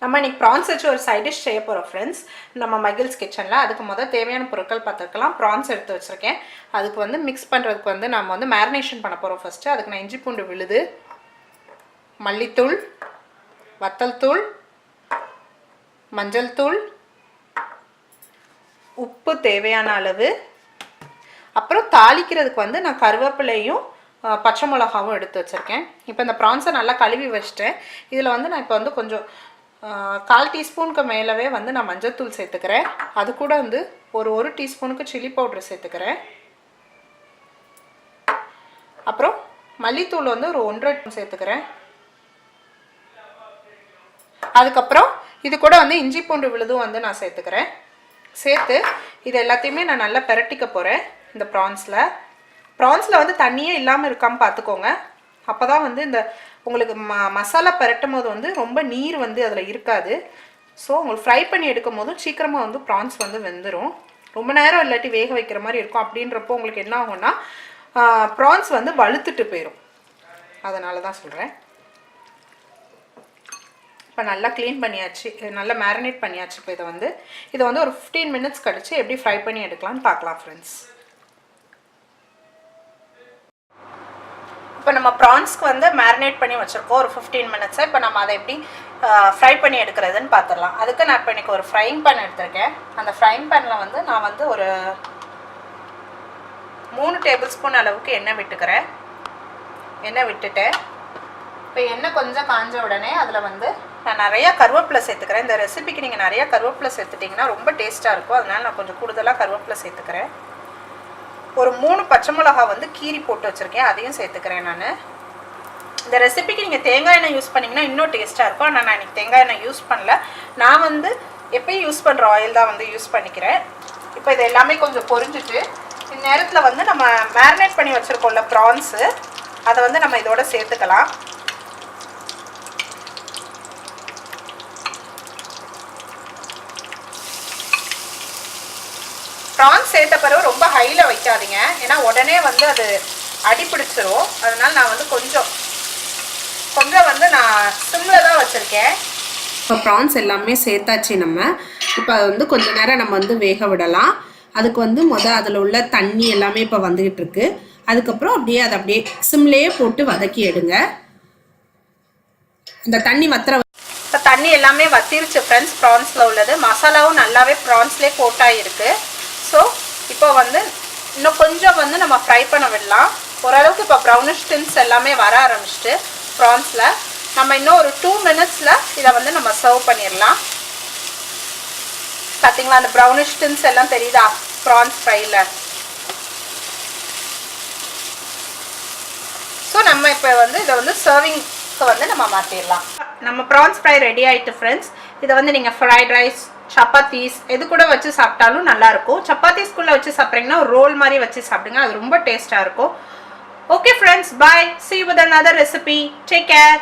நம்ம இன்னைக்கு ப்ரான்ஸ் வச்சு ஒரு சைட் டிஷ் செய்ய போகிறோம் ஃப்ரெண்ட்ஸ். நம்ம மகில்ஸ் கிச்சனில் அதுக்கு முதல் தேவையான பொருட்கள் பார்த்துக்கலாம். ப்ரான்ஸ் எடுத்து வச்சுருக்கேன். அதுக்கு வந்து மிக்ஸ் பண்ணுறதுக்கு வந்து நம்ம வந்து மேரினேஷன் பண்ண போகிறோம். ஃபஸ்ட்டு அதுக்கு நான் இஞ்சி பூண்டு விழுது, மல்லித்தூள், வத்தல் தூள், மஞ்சள் தூள், உப்பு தேவையான அளவு, அப்புறம் தாளிக்கிறதுக்கு வந்து நான் கருவேப்பிலையும் பச்சை மிளகாவும் எடுத்து வச்சுருக்கேன். இப்போ இந்த ப்ரான்ஸை நல்லா கழுவி வச்சுட்டேன். இதில் வந்து நான் இப்போ வந்து கொஞ்சம் 1/4 டீஸ்பூனுக்கு மேலவே வந்து நான் மஞ்சள் தூள் சேர்த்துக்கிறேன். அது கூட வந்து ஒரு டீஸ்பூனுக்கு சில்லி பவுடர் சேர்த்துக்கிறேன். அப்புறம் மல்லித்தூள் வந்து ஒரு 1.5 சேர்த்துக்கிறேன். அதுக்கப்புறம் இது கூட வந்து இஞ்சி பூண்டு விழுதும் வந்து நான் சேர்த்துக்கிறேன். சேர்த்து இது எல்லாத்தையுமே நான் நல்லா பிரட்டிக்க போகிறேன். இந்த ப்ரான்ஸில் வந்து தண்ணியே இல்லாமல் இருக்காமல் பார்த்துக்கோங்க. அப்போ தான் வந்து இந்த உங்களுக்கு மசாலா பிரட்டும் போது வந்து ரொம்ப நீர் வந்து அதில் இருக்காது. ஸோ உங்களுக்கு ஃப்ரை பண்ணி எடுக்கும் போதும் சீக்கிரமாக வந்து ப்ரான்ஸ் வந்து வெந்துடும். ரொம்ப நேரம் இல்லாட்டி வேக வைக்கிற மாதிரி இருக்கும். அப்படின்றப்போ உங்களுக்கு என்ன ஆகும்னா ப்ரான்ஸ் வந்து வழுத்துட்டு போயிடும். அதனால தான் சொல்கிறேன். இப்போ நல்லா க்ளீன் பண்ணியாச்சு, நல்லா மேரினேட் பண்ணியாச்சு. இப்போ இதை வந்து ஒரு 15 மினிட்ஸ் கழிச்சு எப்படி ஃப்ரை பண்ணி எடுக்கலாம்னு பார்க்கலாம் ஃப்ரெண்ட்ஸ். இப்போ நம்ம ப்ரான்ஸ்க்கு வந்து மேரினேட் பண்ணி வச்சுருக்கோம் ஒரு 15 மினிட்ஸை. இப்போ நம்ம அதை எப்படி ஃப்ரை பண்ணி எடுக்கிறதுன்னு பார்த்துடலாம். அதுக்கு நான் இப்போ இன்றைக்கி ஒரு ஃப்ரைங் பேன் எடுத்திருக்கேன். அந்த ஃப்ரைங் பேனில் வந்து நான் வந்து ஒரு 3 டேபிள் ஸ்பூன் அளவுக்கு எண்ணெய் விட்டுக்கிறேன். எண்ணெய் விட்டுட்டேன். இப்போ எண்ணெய் கொஞ்சம் காஞ்ச உடனே அதில் வந்து நான் நிறையா கருவேப்பிலை சேர்த்துக்கிறேன். இந்த ரெசிபிக்கு நீங்கள் நிறையா கருவேப்பிலை சேர்த்துட்டிங்கன்னா ரொம்ப டேஸ்ட்டாக இருக்கும். அதனால் நான் கொஞ்சம் கூடுதலாக கருவேப்பிலை சேர்த்துக்கிறேன். ஒரு 3 பச்சை மிளகா வந்து கீரி போட்டு வச்சுருக்கேன், அதையும் சேர்த்துக்கிறேன். நான் இந்த ரெசிபிக்கு நீங்கள் தேங்காய் எண்ணெய் யூஸ் பண்ணிங்கன்னா இன்னும் டேஸ்ட்டாக இருக்கும். ஆனால் நான் இன்றைக்கி தேங்காய் எண்ணெய் யூஸ் பண்ணல. நான் வந்து எப்பயும் யூஸ் பண்ணுற ஆயில் தான் வந்து யூஸ் பண்ணிக்கிறேன். இப்போ இது எல்லாமே கொஞ்சம் பொரிஞ்சிட்டு இந்த நேரத்தில் வந்து நம்ம மேரினேட் பண்ணி வச்சுருக்கோம்ல ப்ரான்ஸு, அதை வந்து நம்ம இதோட சேர்த்துக்கலாம். ப்ரான்ஸ் சேர்த்த பிறகு ரொம்ப ஹையில் வைக்காதீங்க, ஏன்னா உடனே வந்து அது அடிப்பிடிச்சிரும். அதனால் நான் வந்து கொஞ்சம் வந்து நான் சிம்மில் தான் வச்சுருக்கேன். இப்போ ப்ரான்ஸ் எல்லாமே சேர்த்தாச்சு. நம்ம இப்போ அது வந்து கொஞ்சம் நேரம் நம்ம வந்து வேக விடலாம். அதுக்கு வந்து அதில் உள்ள தண்ணி எல்லாமே இப்போ வந்துக்கிட்டு இருக்கு. அதுக்கப்புறம் அதை அப்படியே சிம்லேயே போட்டு வதக்கி எடுங்க. இந்த தண்ணி இப்போ தண்ணி எல்லாமே வத்திருச்சு ஃப்ரெண்ட்ஸ். ப்ரான்ஸில் உள்ளது மசாலாவும் நல்லாவே ப்ரான்ஸ்லேயே கோட்டாயிருக்கு. ஸோ இப்போ வந்து இன்னும் கொஞ்சம் வந்து நம்ம ஃப்ரை பண்ண விடலாம். ஓரளவுக்கு இப்போ ப்ரௌனிஷ் டின்ஸ் எல்லாமே வர ஆரம்பிச்சிட்டு ப்ரான்ஸில் நம்ம இன்னும் ஒரு 2 மினிட்ஸில் இதை வந்து நம்ம சர்வ் பண்ணிடலாம். பார்த்தீங்களா அந்த ப்ரௌனிஷ் டின்ஸ் எல்லாம் தெரியுதா ப்ரான்ஸ் ஃப்ரையில்? ஸோ நம்ம இப்போ வந்து இதை வந்து சர்விங்க்கு வந்து நம்ம மாற்றிடலாம். நம்ம ப்ரான்ஸ் ஃப்ரை ரெடி ஆகிட்டு ஃப்ரெண்ட்ஸ். இதை வந்து நீங்கள் ஃப்ரைட் ரைஸ், சப்பாத்தீஸ் எது கூட வச்சு சாப்பிட்டாலும் நல்லாயிருக்கும். சப்பாத்தீஸ்குள்ளே வச்சு சாப்பிட்றீங்கன்னா ஒரு ரோல் மாதிரி வச்சு சாப்பிடுங்க, அது ரொம்ப டேஸ்ட்டாக இருக்கும். Okay friends, bye. See you with another recipe. Take care.